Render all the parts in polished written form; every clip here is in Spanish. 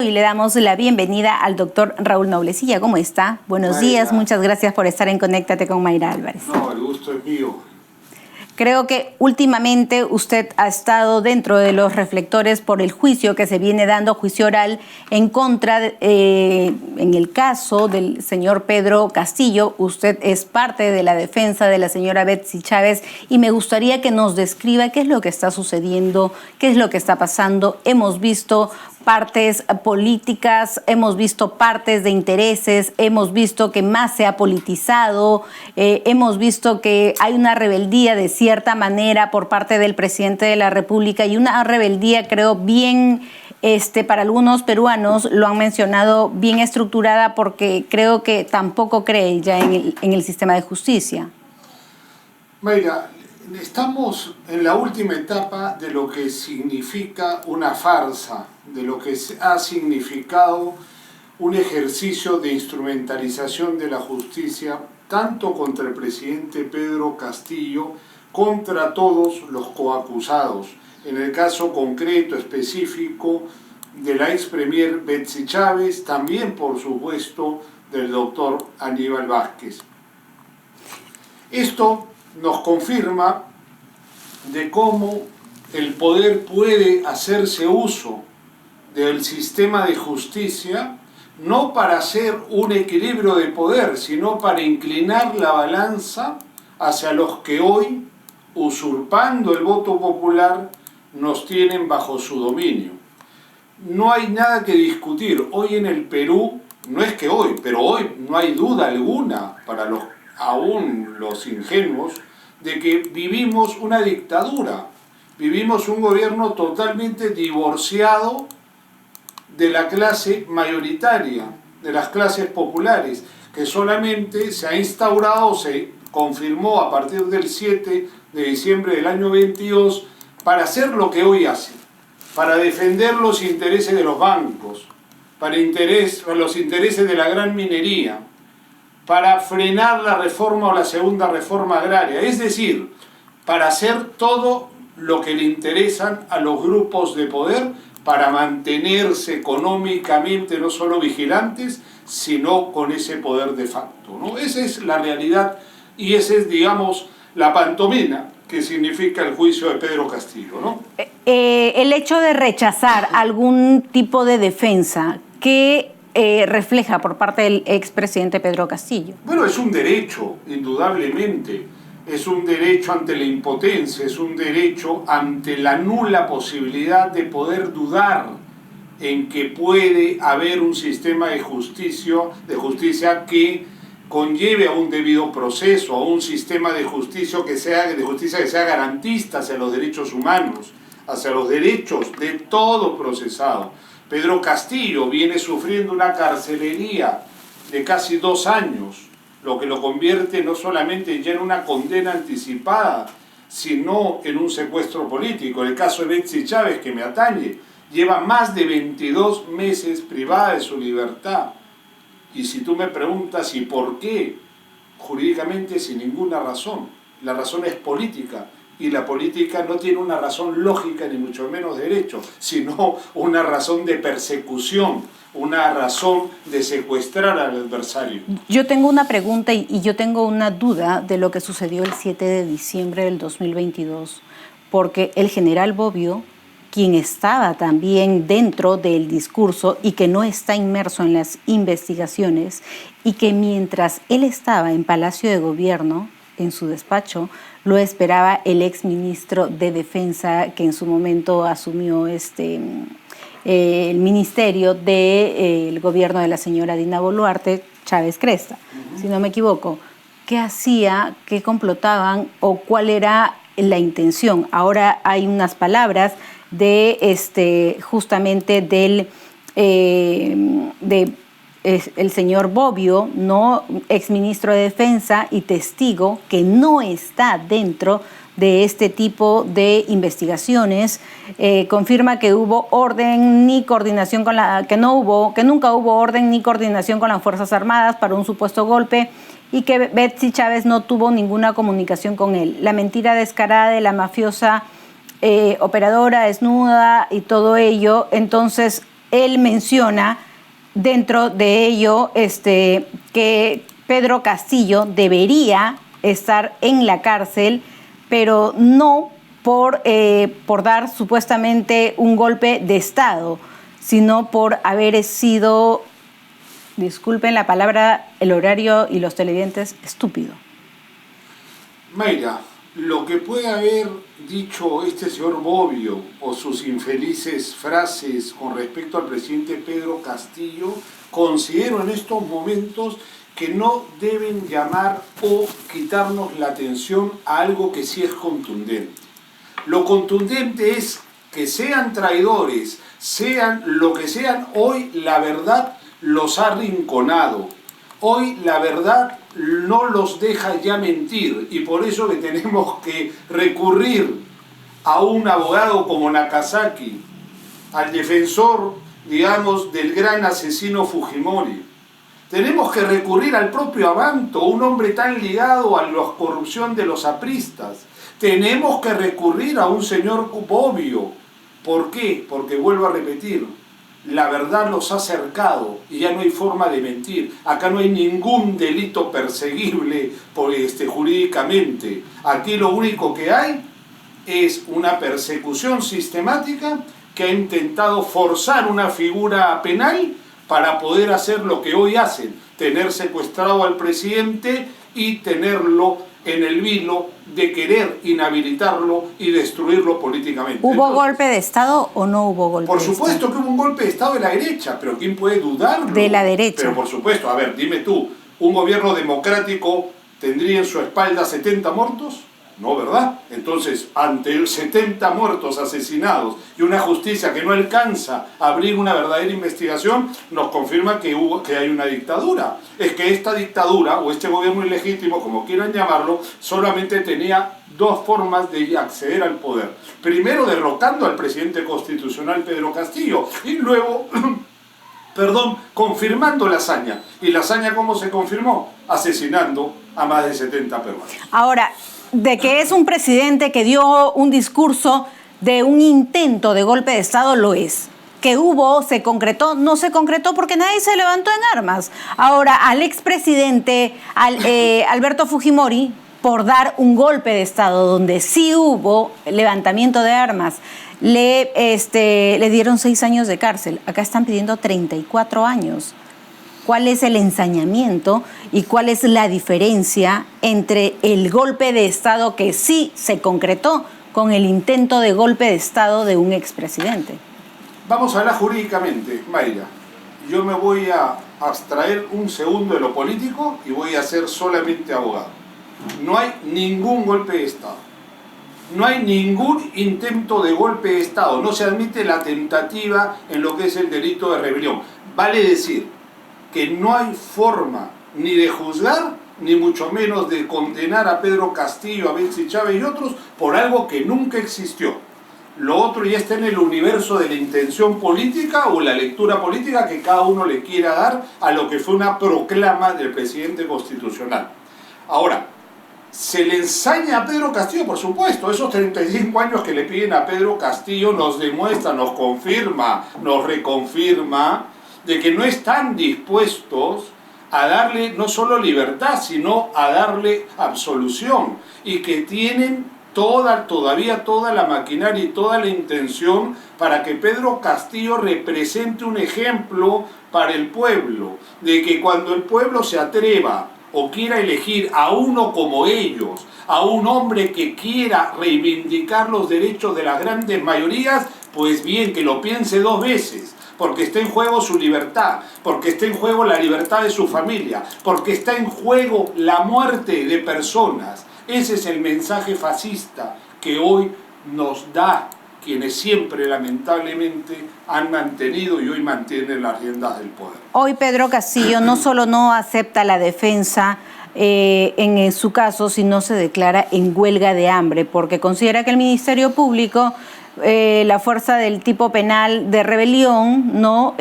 Y le damos la bienvenida al doctor Raúl Noblecilla. ¿Cómo está? Buenos días, muchas gracias por estar en Conéctate con Mayra Álvarez. No, el gusto es mío. Creo que últimamente usted ha estado dentro de los reflectores por el juicio que se viene dando, juicio oral, en contra, en el caso del señor Pedro Castillo. Usted es parte de la defensa de la señora Betsy Chávez y me gustaría que nos describa qué es lo que está sucediendo, qué es lo que está pasando. Hemos visto partes políticas, hemos visto partes de intereses, hemos visto que más se ha politizado, hemos visto que hay una rebeldía de cierta manera por parte del presidente de la República y una rebeldía, creo, bien, para algunos peruanos lo han mencionado, bien estructurada, porque creo que tampoco cree ya en el sistema de justicia. Mayra, estamos en la última etapa de lo que significa una farsa, de lo que ha significado un ejercicio de instrumentalización de la justicia, tanto contra el presidente Pedro Castillo, contra todos los coacusados. En el caso concreto, específico, de la ex premier Betsy Chávez, también, por supuesto, del doctor Aníbal Vázquez. Esto nos confirma de cómo el poder puede hacerse uso del sistema de justicia, no para hacer un equilibrio de poder, sino para inclinar la balanza hacia los que hoy, usurpando el voto popular, nos tienen bajo su dominio. No hay nada que discutir. Hoy en el Perú, no es que hoy, pero hoy no hay duda alguna para aún los ingenuos, de que vivimos una dictadura, vivimos un gobierno totalmente divorciado de la clase mayoritaria, de las clases populares, que solamente se ha instaurado, se confirmó a partir del 7 de diciembre del año 22, para hacer lo que hoy hace, para defender los intereses de los bancos, para los intereses de la gran minería, para frenar la reforma o la segunda reforma agraria, es decir, para hacer todo lo que le interesan a los grupos de poder para mantenerse económicamente no solo vigilantes, sino con ese poder de facto, ¿no? Esa es la realidad y esa es, digamos, la pantomima que significa el juicio de Pedro Castillo, ¿no? El hecho de rechazar algún tipo de defensa, ¿qué refleja por parte del expresidente Pedro Castillo? Bueno, es un derecho, indudablemente. Es un derecho ante la impotencia, es un derecho ante la nula posibilidad de poder dudar en que puede haber un sistema de justicia que conlleve a un debido proceso, a un sistema de justicia que sea garantista hacia los derechos humanos, hacia los derechos de todo procesado. Pedro Castillo viene sufriendo una carcelería de casi 2 años, lo que lo convierte no solamente ya en una condena anticipada, sino en un secuestro político. En el caso de Betsy Chávez, que me atañe, lleva más de 22 meses privada de su libertad. Y si tú me preguntas, ¿y por qué? Jurídicamente, sin ninguna razón. La razón es política. Y la política no tiene una razón lógica, ni mucho menos derecho, sino una razón de persecución, una razón de secuestrar al adversario. Yo tengo una pregunta y yo tengo una duda de lo que sucedió el 7 de diciembre del 2022, porque el general Bobbio, quien estaba también dentro del discurso y que no está inmerso en las investigaciones, y que mientras él estaba en Palacio de Gobierno, en su despacho, lo esperaba el exministro de Defensa, que en su momento asumió el ministerio del gobierno de la señora Dina Boluarte, Chávez Cresta, si no me equivoco. ¿Qué hacía, qué complotaban o cuál era la intención? Ahora hay unas palabras de justamente del el señor Bobbio, no exministro de Defensa y testigo, que no está dentro de este tipo de investigaciones, confirma que hubo orden ni coordinación con que nunca hubo orden ni coordinación con las Fuerzas Armadas para un supuesto golpe y que Betsy Chávez no tuvo ninguna comunicación con él. La mentira descarada de la mafiosa operadora desnuda y todo ello. Entonces, él menciona dentro de ello que Pedro Castillo debería estar en la cárcel, pero no por dar supuestamente un golpe de Estado, sino por haber sido, disculpen la palabra, el horario y los televidentes, estúpido. Mayra, lo que puede haber dicho este señor Bobbio o sus infelices frases con respecto al presidente Pedro Castillo, considero en estos momentos que no deben llamar o quitarnos la atención a algo que sí es contundente. Lo contundente es que sean traidores, sean lo que sean, hoy la verdad los ha arrinconado. Hoy la verdad no los deja ya mentir y por eso que tenemos que recurrir a un abogado como Nakazaki, al defensor, digamos, del gran asesino Fujimori. Tenemos que recurrir al propio Abanto, un hombre tan ligado a la corrupción de los apristas. Tenemos que recurrir a un señor Bobbio. ¿Por qué? Porque vuelvo a repetir, la verdad los ha cercado y ya no hay forma de mentir. Acá no hay ningún delito perseguible jurídicamente. Aquí lo único que hay es una persecución sistemática que ha intentado forzar una figura penal para poder hacer lo que hoy hacen, tener secuestrado al presidente y tenerlo en el vilo de querer inhabilitarlo y destruirlo políticamente. ¿Hubo golpe de Estado o no hubo golpe de Estado? Por supuesto que hubo un golpe de Estado de la derecha, pero ¿quién puede dudarlo? De la derecha. Pero por supuesto, a ver, dime tú, ¿un gobierno democrático tendría en su espalda 70 muertos? No, ¿verdad? Entonces, ante 70 muertos asesinados y una justicia que no alcanza a abrir una verdadera investigación, nos confirma que hay una dictadura. Es que esta dictadura, o este gobierno ilegítimo, como quieran llamarlo, solamente tenía dos formas de acceder al poder. Primero, derrocando al presidente constitucional Pedro Castillo, y luego, confirmando la hazaña. ¿Y la hazaña cómo se confirmó? Asesinando a más de 70 peruanos. Ahora, de que es un presidente que dio un discurso de un intento de golpe de Estado, lo es. Que hubo, se concretó, no se concretó porque nadie se levantó en armas. Ahora, al expresidente Alberto Fujimori, por dar un golpe de Estado donde sí hubo levantamiento de armas, le dieron 6 años de cárcel. Acá están pidiendo 34 años. ¿Cuál es el ensañamiento y cuál es la diferencia entre el golpe de Estado que sí se concretó con el intento de golpe de Estado de un expresidente? Vamos a hablar jurídicamente, Mayra. Yo me voy a abstraer un segundo de lo político y voy a ser solamente abogado. No hay ningún golpe de Estado. No hay ningún intento de golpe de Estado. No se admite la tentativa en lo que es el delito de rebelión. Vale decir que no hay forma ni de juzgar, ni mucho menos de condenar a Pedro Castillo, a Betsy Chávez y otros por algo que nunca existió. Lo otro ya está en el universo de la intención política o la lectura política que cada uno le quiera dar a lo que fue una proclama del presidente constitucional. Ahora, ¿se le ensaña a Pedro Castillo? Por supuesto, esos 35 años que le piden a Pedro Castillo nos demuestra, nos confirma, nos reconfirma de que no están dispuestos a darle no solo libertad, sino a darle absolución, y que tienen todavía toda la maquinaria y toda la intención para que Pedro Castillo represente un ejemplo para el pueblo, de que cuando el pueblo se atreva o quiera elegir a uno como ellos, a un hombre que quiera reivindicar los derechos de las grandes mayorías, pues bien, que lo piense 2 veces, porque está en juego su libertad, porque está en juego la libertad de su familia, porque está en juego la muerte de personas. Ese es el mensaje fascista que hoy nos da quienes siempre lamentablemente han mantenido y hoy mantienen las riendas del poder. Hoy Pedro Castillo no solo no acepta la defensa en su caso, sino se declara en huelga de hambre, porque considera que el Ministerio Público, la fuerza del tipo penal de rebelión, ¿no?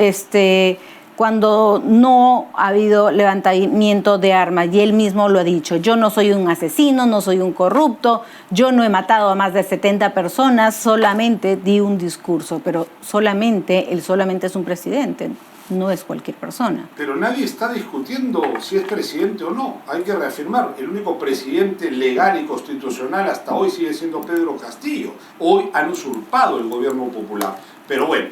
cuando no ha habido levantamiento de armas, y él mismo lo ha dicho: yo no soy un asesino, no soy un corrupto, yo no he matado a más de 70 personas, solamente di un discurso. Pero él solamente es un presidente, no es cualquier persona. Pero nadie está discutiendo si es presidente o no. Hay que reafirmar, el único presidente legal y constitucional hasta hoy sigue siendo Pedro Castillo. Hoy han usurpado el gobierno popular. Pero bueno,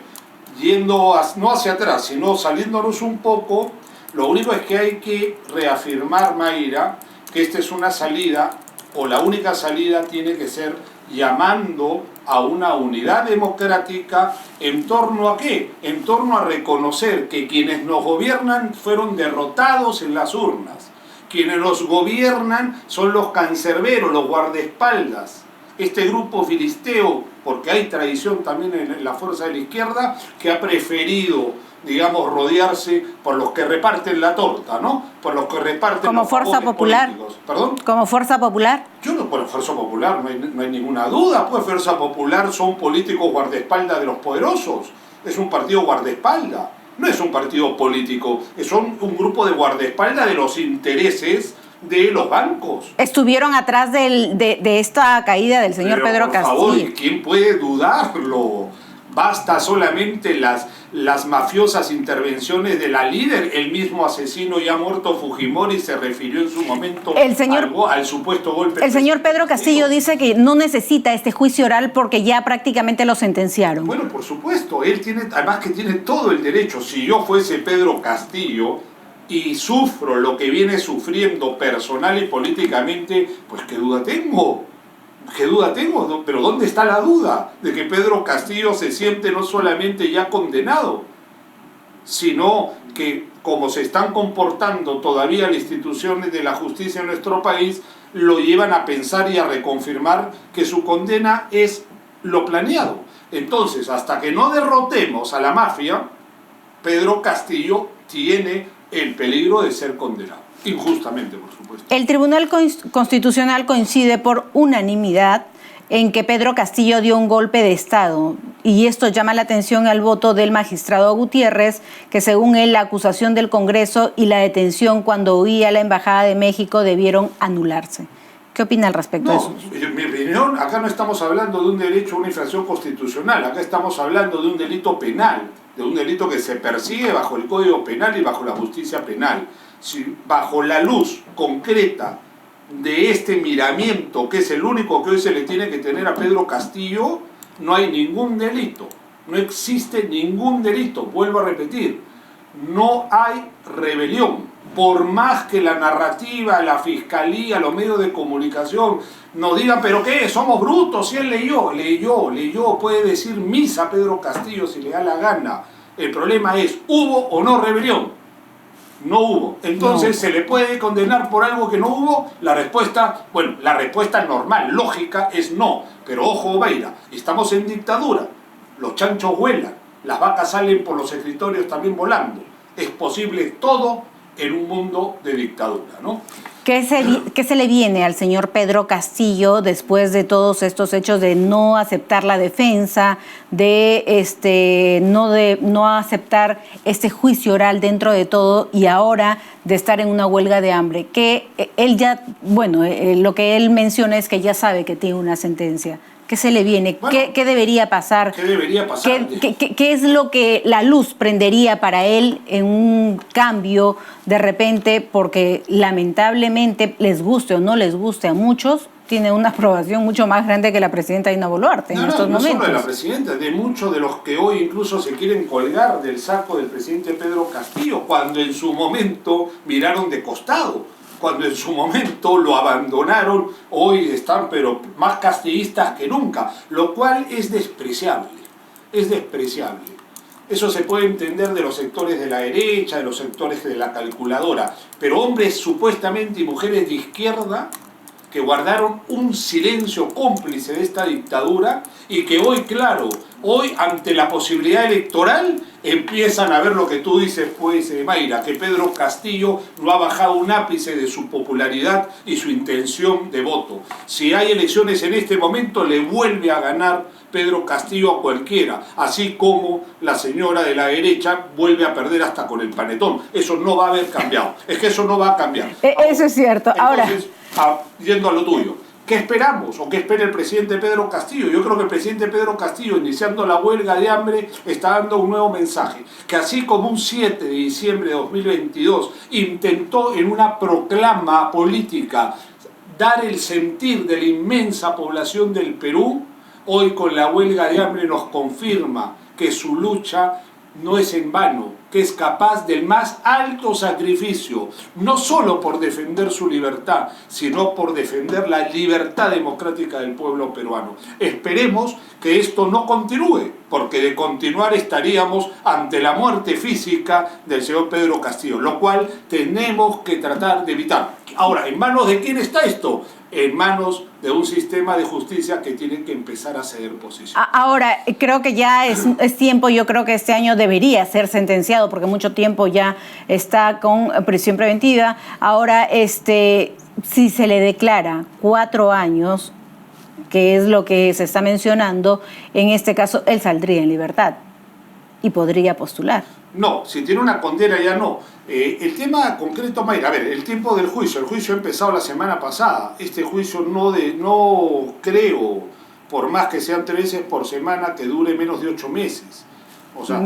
yendo no hacia atrás, sino saliéndonos un poco, lo único es que hay que reafirmar, Mayra, que esta es una salida, o la única salida tiene que ser llamando a una unidad democrática. ¿En torno a qué? En torno a reconocer que quienes nos gobiernan fueron derrotados en las urnas. Quienes nos gobiernan son los cancerberos, los guardaespaldas. Este grupo filisteo, porque hay tradición también en la fuerza de la izquierda, que ha preferido, digamos, rodearse por los que reparten la torta, ¿no? Por los que reparten como los fuerza popular. políticos. ¿Perdón? Como fuerza popular. Yo no, por Fuerza Popular no hay ninguna duda, pues Fuerza Popular son políticos guardaespaldas de los poderosos, es un partido guardaespaldas, no es un partido político, son un grupo de guardaespaldas de los intereses de los bancos. Estuvieron atrás de esta caída del señor Pedro Castillo. Por favor, ¿quién puede dudarlo? Basta solamente las mafiosas intervenciones de la líder. El mismo asesino ya muerto, Fujimori, se refirió en su momento al supuesto golpe. El señor Pedro Castillo dice que no necesita este juicio oral porque ya prácticamente lo sentenciaron. Bueno, por supuesto, él tiene, además que tiene todo el derecho. Si yo fuese Pedro Castillo y sufro lo que viene sufriendo personal y políticamente, pues qué duda tengo. ¿Qué duda tengo? Pero ¿dónde está la duda de que Pedro Castillo se siente no solamente ya condenado, sino que, como se están comportando todavía las instituciones de la justicia en nuestro país, lo llevan a pensar y a reconfirmar que su condena es lo planeado? Entonces, hasta que no derrotemos a la mafia, Pedro Castillo tiene el peligro de ser condenado. Injustamente, por supuesto. El Tribunal Constitucional coincide por unanimidad en que Pedro Castillo dio un golpe de Estado, y esto llama la atención al voto del magistrado Gutiérrez, que según él la acusación del Congreso y la detención cuando huía a la Embajada de México debieron anularse. ¿Qué opina al respecto de eso? En mi opinión, acá no estamos hablando de un derecho a una infracción constitucional, acá estamos hablando de un delito penal, de un delito que se persigue bajo el Código Penal y bajo la justicia penal. Si bajo la luz concreta de este miramiento, que es el único que hoy se le tiene que tener a Pedro Castillo, no hay ningún delito, no existe ningún delito, vuelvo a repetir, no hay rebelión. Por más que la narrativa, la fiscalía, los medios de comunicación nos digan, ¿pero qué? Somos brutos. Si él leyó, puede decir misa Pedro Castillo si le da la gana. El problema es, ¿hubo o no rebelión? No hubo. Entonces, ¿se le puede condenar por algo que no hubo? La respuesta normal, lógica, es no. Pero ojo, Beira, estamos en dictadura. Los chanchos vuelan, las vacas salen por los escritorios también volando. Es posible todo en un mundo de dictadura, ¿no? ¿Qué se le viene al señor Pedro Castillo después de todos estos hechos de no aceptar la defensa, de no aceptar este juicio oral dentro de todo, y ahora de estar en una huelga de hambre? Que él ya, lo que él menciona es que ya sabe que tiene una sentencia. ¿Qué se le viene? Bueno, ¿Qué debería pasar? ¿Qué debería pasar? ¿Qué es lo que la luz prendería para él en un cambio de repente? Porque lamentablemente, les guste o no les guste a muchos, tiene una aprobación mucho más grande que la presidenta Dina Boluarte en estos momentos. No solo de la presidenta, de muchos de los que hoy incluso se quieren colgar del saco del presidente Pedro Castillo, cuando en su momento miraron de costado. Cuando en su momento lo abandonaron, hoy están pero más castillistas que nunca, lo cual es despreciable, Eso se puede entender de los sectores de la derecha, de los sectores de la calculadora, pero hombres supuestamente y mujeres de izquierda que guardaron un silencio cómplice de esta dictadura y que hoy, claro, Hoy, ante la posibilidad electoral, empiezan a ver lo que tú dices, pues, Mayra, que Pedro Castillo no ha bajado un ápice de su popularidad y su intención de voto. Si hay elecciones en este momento, le vuelve a ganar Pedro Castillo a cualquiera, así como la señora de la derecha vuelve a perder hasta con el panetón. Eso no va a haber cambiado, es que eso no va a cambiar. Eso es cierto. Entonces, ahora, yendo a lo tuyo, ¿qué esperamos o qué espera el presidente Pedro Castillo? Yo creo que el presidente Pedro Castillo, iniciando la huelga de hambre, está dando un nuevo mensaje, que así como un 7 de diciembre de 2022 intentó en una proclama política dar el sentir de la inmensa población del Perú, hoy con la huelga de hambre nos confirma que su lucha no es en vano, que es capaz del más alto sacrificio, no solo por defender su libertad, sino por defender la libertad democrática del pueblo peruano. Esperemos que esto no continúe, porque de continuar estaríamos ante la muerte física del señor Pedro Castillo, lo cual tenemos que tratar de evitar. Ahora, ¿en manos de quién está esto? En manos de un sistema de justicia que tiene que empezar a ceder posición. Ahora, creo que ya es tiempo, yo creo que este año debería ser sentenciado, porque mucho tiempo ya está con prisión preventiva. Ahora, si se le declara 4 años, que es lo que se está mencionando, en este caso, él saldría en libertad y podría postular. No, si tiene una condena ya no. El tema concreto, Mayra, a ver, el tiempo del juicio. El juicio ha empezado la semana pasada. Este juicio no creo, por más que sean 3 veces por semana, que dure menos de 8 meses. O sea,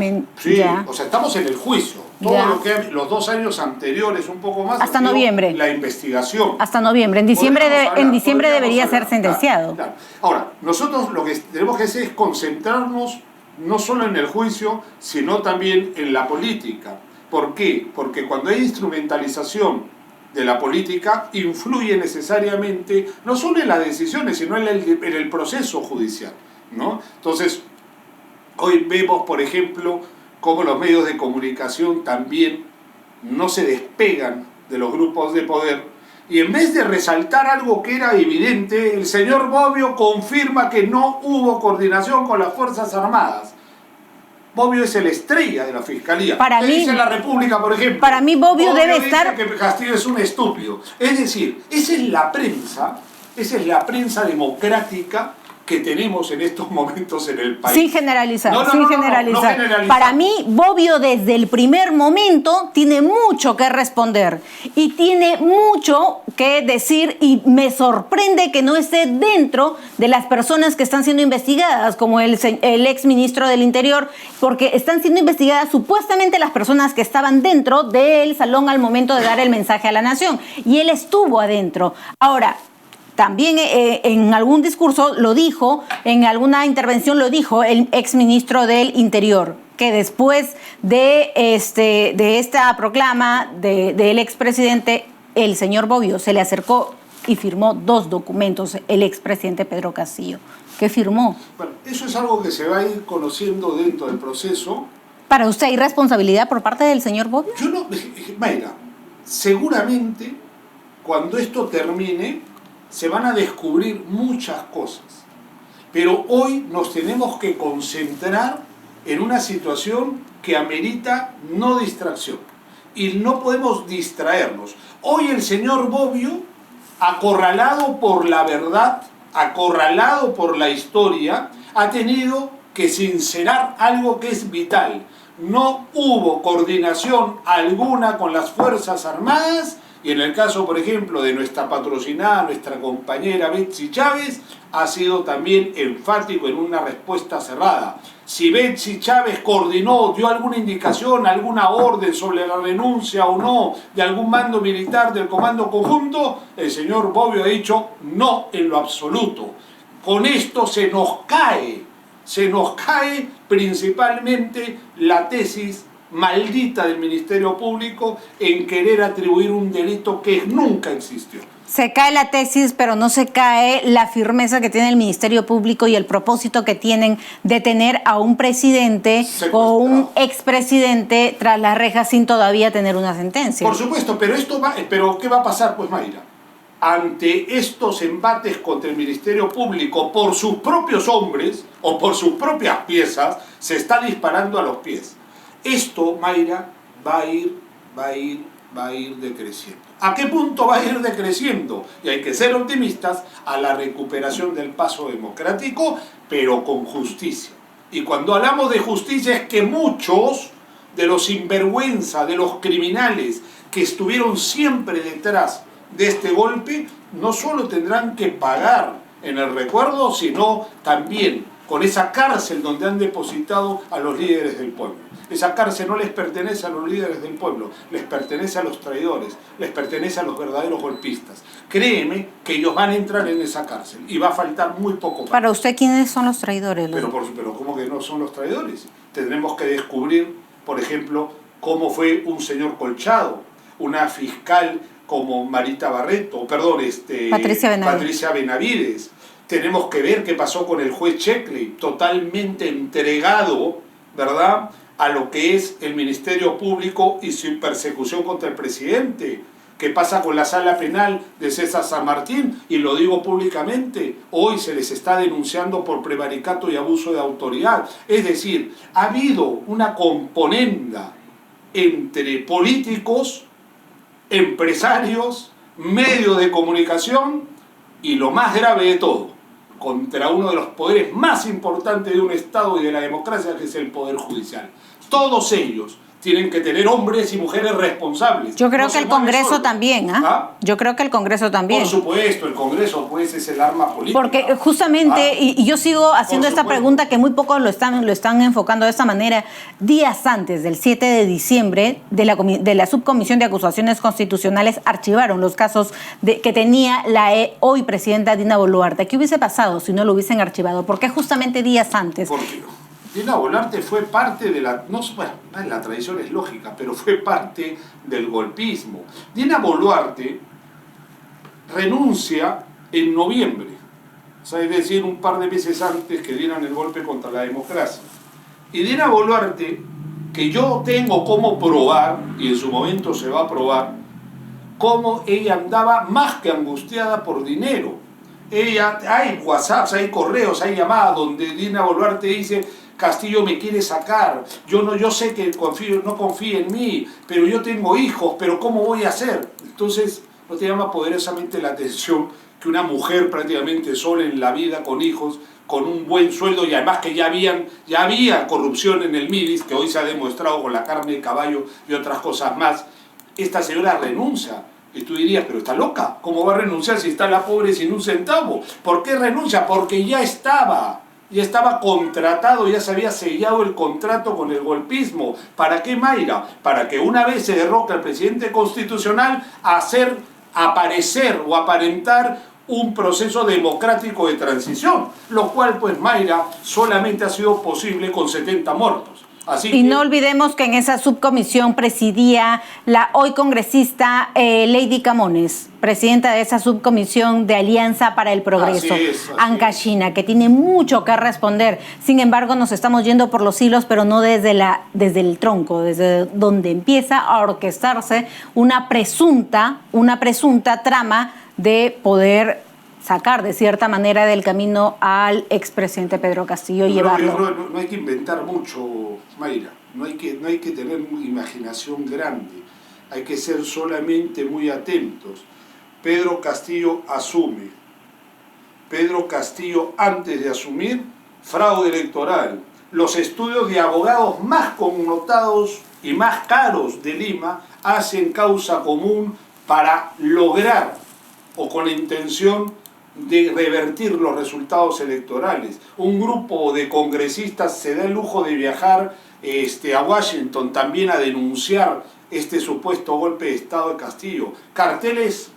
o sea, estamos en el juicio. Todo lo que los 2 años anteriores, un poco más, hasta noviembre. La investigación. Hasta noviembre. En diciembre debería ser sentenciado. Claro. Ahora, nosotros lo que tenemos que hacer es concentrarnos no solo en el juicio, sino también en la política. ¿Por qué? Porque cuando hay instrumentalización de la política, influye necesariamente no solo en las decisiones, sino en el proceso judicial, ¿no? Entonces, hoy vemos, por ejemplo, cómo los medios de comunicación también no se despegan de los grupos de poder, y en vez de resaltar algo que era evidente, el señor Bobbio confirma que no hubo coordinación con las Fuerzas Armadas. Bobbio es el estrella de la Fiscalía. Para mí, dice la República, por ejemplo. Para mí Bobbio debe estar... que Castillo es un estúpido. Es decir, esa es la prensa democrática que tenemos en estos momentos en el país. Sin generalizar, no generalizar. Para mí, Bobbio desde el primer momento tiene mucho que responder y tiene mucho que decir, y me sorprende que no esté dentro de las personas que están siendo investigadas, como el ex ministro del Interior, porque están siendo investigadas supuestamente las personas que estaban dentro del salón al momento de dar el mensaje a la nación, y él estuvo adentro. Ahora, también en algún discurso lo dijo, en alguna intervención lo dijo el exministro del Interior, que después de esta proclama del expresidente, el señor Bobbio se le acercó y firmó 2 documentos, el expresidente Pedro Castillo. ¿Qué firmó? Bueno, eso es algo que se va a ir conociendo dentro del proceso. ¿Para usted hay responsabilidad por parte del señor Bobbio? Yo no, Mayra, seguramente cuando esto termine se van a descubrir muchas cosas, pero hoy nos tenemos que concentrar en una situación que amerita no distracción, y no podemos distraernos. Hoy el señor Bobbio, acorralado por la verdad, acorralado por la historia, ha tenido que sincerar algo que es vital. No hubo coordinación alguna con las Fuerzas Armadas. Y en el caso, por ejemplo, de nuestra patrocinada, nuestra compañera Betsy Chávez, ha sido también enfático en una respuesta cerrada. Si Betsy Chávez coordinó, dio alguna indicación, alguna orden sobre la renuncia o no de algún mando militar del Comando Conjunto, el señor Bobbio ha dicho no en lo absoluto. Con esto se nos cae principalmente la tesis maldita del Ministerio Público en querer atribuir un delito que nunca existió. Se cae la tesis, pero no se cae la firmeza que tiene el Ministerio Público y el propósito que tienen de tener a un presidente o un expresidente tras las rejas sin todavía tener una sentencia. Por supuesto, pero ¿qué va a pasar, pues, Mayra? ante estos embates contra el Ministerio Público por sus propios hombres o por sus propias piezas, se está disparando a los pies. Esto, Mayra, va a ir decreciendo. ¿A qué punto va a ir decreciendo? Y hay que ser optimistas, a la recuperación del paso democrático, pero con justicia. Y cuando hablamos de justicia es que muchos de los sinvergüenza, de los criminales que estuvieron siempre detrás de este golpe, no solo tendrán que pagar en el recuerdo, sino también con esa cárcel donde han depositado a los líderes del pueblo. Esa cárcel no les pertenece a los líderes del pueblo, les pertenece a los traidores, les pertenece a los verdaderos golpistas. Créeme que ellos van a entrar en esa cárcel y va a faltar muy poco. Para usted, ¿quiénes son los traidores? Pero ¿cómo que no son los traidores? Tendremos que descubrir, por ejemplo, cómo fue un señor Colchado, una fiscal como Marita Barreto, Patricia Benavides. Tenemos que ver qué pasó con el juez Sheckley, totalmente entregado, ¿verdad?, a lo que es el Ministerio Público y su persecución contra el presidente. ¿Qué pasa con la sala penal de César San Martín? Y lo digo públicamente, hoy se les está denunciando por prevaricato y abuso de autoridad. Es decir, ha habido una componenda entre políticos, empresarios, medios de comunicación y lo más grave de todo, contra uno de los poderes más importantes de un Estado y de la democracia, que es el Poder Judicial. Todos ellos tienen que tener hombres y mujeres responsables. Yo creo que el Congreso también, Yo creo que el Congreso también. Por supuesto, el Congreso pues es el arma política. Porque justamente, y yo sigo haciendo esta pregunta que muy pocos lo están enfocando de esta manera, días antes del 7 de diciembre de la Subcomisión de Acusaciones Constitucionales archivaron los casos que tenía la hoy presidenta Dina Boluarte. ¿Qué hubiese pasado si no lo hubiesen archivado? ¿Por qué justamente días antes? Porque Dina Boluarte fue parte de la... la tradición es lógica, pero fue parte del golpismo. Dina Boluarte renuncia en noviembre, o sea, es decir, un par de meses antes que dieran el golpe contra la democracia. Y Dina Boluarte, que yo tengo cómo probar, y en su momento se va a probar, cómo ella andaba más que angustiada por dinero. Hay WhatsApps, hay correos, hay llamadas donde Dina Boluarte dice: Castillo me quiere sacar, yo sé que no confía en mí, pero yo tengo hijos, pero ¿cómo voy a hacer? Entonces, ¿no te llama poderosamente la atención que una mujer prácticamente sola en la vida, con hijos, con un buen sueldo, y además que ya había corrupción en el MIDIS, que hoy se ha demostrado con la carne de caballo y otras cosas más, esta señora renuncia? Y tú dirías, pero está loca, ¿cómo va a renunciar si está la pobre sin un centavo? ¿Por qué renuncia? Porque ya estaba contratado, ya se había sellado el contrato con el golpismo. ¿Para qué, Mayra? Para que una vez se derroca al presidente constitucional, hacer aparecer o aparentar un proceso democrático de transición, lo cual, pues, Mayra, solamente ha sido posible con 70 muertos. Y no olvidemos que en esa subcomisión presidía la hoy congresista Lady Camones, presidenta de esa subcomisión de Alianza para el Progreso, Anca China, que tiene mucho que responder. Sin embargo, nos estamos yendo por los hilos, pero no desde el tronco, desde donde empieza a orquestarse una presunta trama de poder sacar de cierta manera del camino al expresidente Pedro Castillo y llevarlo. No hay que inventar mucho, Mayra. No hay que tener imaginación grande. Hay que ser solamente muy atentos. Pedro Castillo asume. Pedro Castillo, antes de asumir, fraude electoral. Los estudios de abogados más connotados y más caros de Lima hacen causa común para lograr, o con la intención de revertir los resultados electorales. Un grupo de congresistas se da el lujo de viajar a Washington también a denunciar este supuesto golpe de Estado de Castillo. Carteles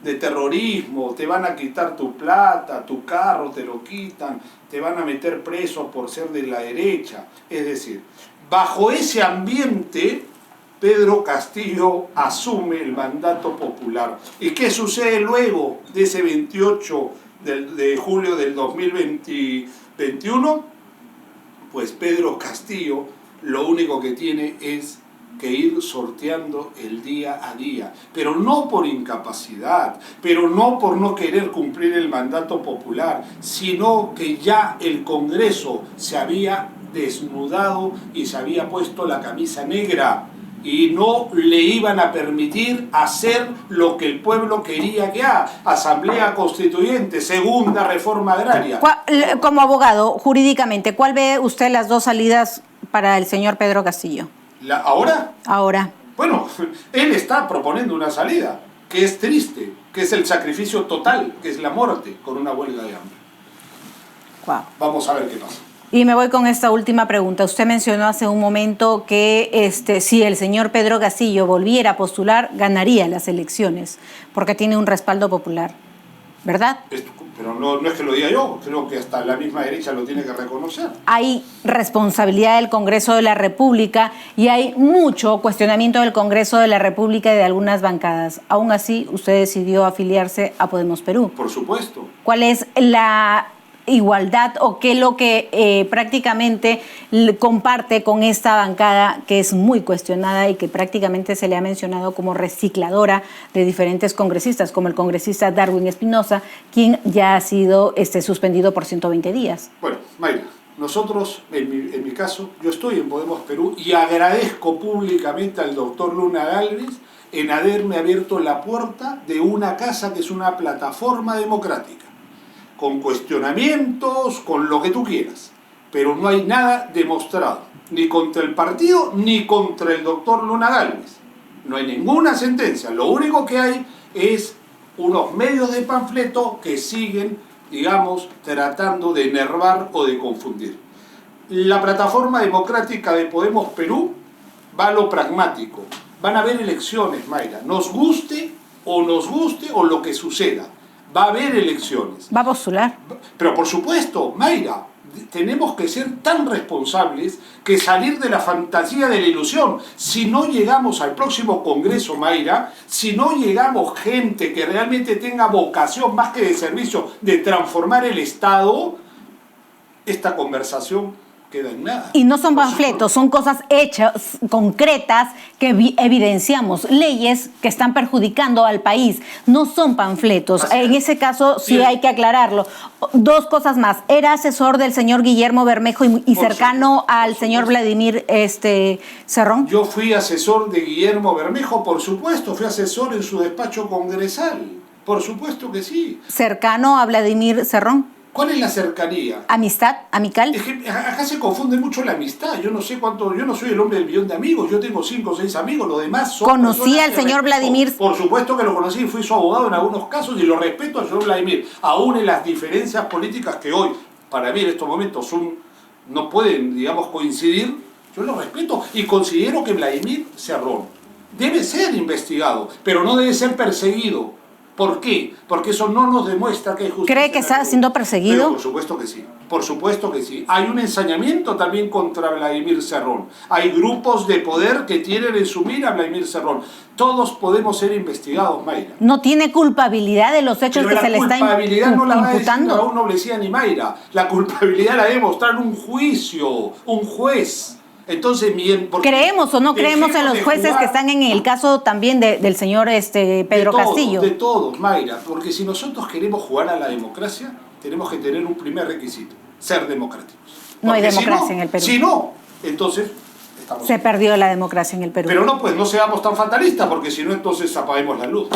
de terrorismo: te van a quitar tu plata, tu carro te lo quitan, te van a meter preso por ser de la derecha. Es decir, bajo ese ambiente, Pedro Castillo asume el mandato popular. ¿Y qué sucede luego de ese 28 de julio del 2021? Pues Pedro Castillo lo único que tiene es que ir sorteando el día a día, pero no por incapacidad, pero no por no querer cumplir el mandato popular, sino que ya el Congreso se había desnudado y se había puesto la camisa negra y no le iban a permitir hacer lo que el pueblo quería que haga. Asamblea Constituyente, segunda reforma agraria. Como abogado, jurídicamente, ¿cuál ve usted las dos salidas para el señor Pedro Castillo? ¿Ahora? Ahora. Bueno, él está proponiendo una salida, que es triste, que es el sacrificio total, que es la muerte con una huelga de hambre. Wow. Vamos a ver qué pasa. Y me voy con esta última pregunta. Usted mencionó hace un momento que si el señor Pedro Castillo volviera a postular, ganaría las elecciones, porque tiene un respaldo popular, ¿verdad? Pero no es que lo diga yo, creo que hasta la misma derecha lo tiene que reconocer. Hay responsabilidad del Congreso de la República y hay mucho cuestionamiento del Congreso de la República y de algunas bancadas. Aún así, usted decidió afiliarse a Podemos Perú. Por supuesto. ¿Cuál es la igualdad o qué es lo que prácticamente comparte con esta bancada que es muy cuestionada y que prácticamente se le ha mencionado como recicladora de diferentes congresistas, como el congresista Darwin Espinosa, quien ya ha sido suspendido por 120 días? Bueno, Mayra, nosotros, en mi caso, yo estoy en Podemos Perú y agradezco públicamente al doctor Luna Gálvez en haberme abierto la puerta de una casa que es una plataforma democrática, con cuestionamientos, con lo que tú quieras, pero no hay nada demostrado, ni contra el partido, ni contra el doctor Luna Gálvez. No hay ninguna sentencia, lo único que hay es unos medios de panfleto que siguen, digamos, tratando de enervar o de confundir. La plataforma democrática de Podemos Perú va a lo pragmático. Van a haber elecciones, Mayra, nos guste o lo que suceda. Va a haber elecciones. ¿Va a postular? Pero por supuesto, Mayra, tenemos que ser tan responsables que salir de la fantasía de la ilusión. Si no llegamos al próximo Congreso, Mayra, si no llegamos gente que realmente tenga vocación más que de servicio de transformar el Estado, esta conversación queda en nada. Y no son panfletos, son cosas hechas, concretas, que evidenciamos, leyes que están perjudicando al país. No son panfletos. En ese caso sí hay que aclararlo. Dos cosas más. Era asesor del señor Guillermo Bermejo y cercano al señor Vladimir Cerrón. Yo fui asesor de Guillermo Bermejo, por supuesto, fui asesor en su despacho congresal. Por supuesto que sí. ¿Cercano a Vladimir Cerrón? ¿Cuál es la cercanía? ¿Amistad? ¿Amical? Es que acá se confunde mucho la amistad. Yo no sé cuánto, yo no soy el hombre del millón de amigos, yo tengo 5 o 6 amigos, los demás son... ¿Conocía al señor Vladimir? Por supuesto que lo conocí, fui su abogado en algunos casos y lo respeto al señor Vladimir, aún en las diferencias políticas que hoy, para mí en estos momentos, no pueden, digamos, coincidir, yo lo respeto y considero que Vladimir Cerrón debe ser investigado, pero no debe ser perseguido. ¿Por qué? Porque eso no nos demuestra que hay justicia. ¿Cree que está siendo perseguido? Pero por supuesto que sí, por supuesto que sí. Hay un ensañamiento también contra Vladimir Cerrón. Hay grupos de poder que tienen en su mira a Vladimir Cerrón. Todos podemos ser investigados, Mayra. ¿No tiene culpabilidad de los hechos que se le está imputando? La culpabilidad no la va a decir a un noblecía ni Mayra. La culpabilidad la debe mostrar un juicio, un juez. Entonces, ¿creemos o no creemos en los jueces que están en el caso también del señor Pedro Castillo? De todos, Mayra, porque si nosotros queremos jugar a la democracia, tenemos que tener un primer requisito, ser democráticos. No hay democracia en el Perú. Si no, entonces se perdió la democracia en el Perú. Pero no seamos tan fatalistas, porque si no, entonces apaguemos la luz.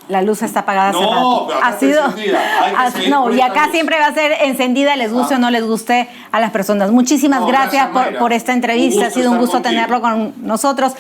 La luz está apagada hace rato. Pero acá está encendida. No, y acá siempre va a ser encendida, les guste o no les guste a las personas. Muchísimas gracias por esta entrevista. Ha sido un gusto tenerlo con nosotros.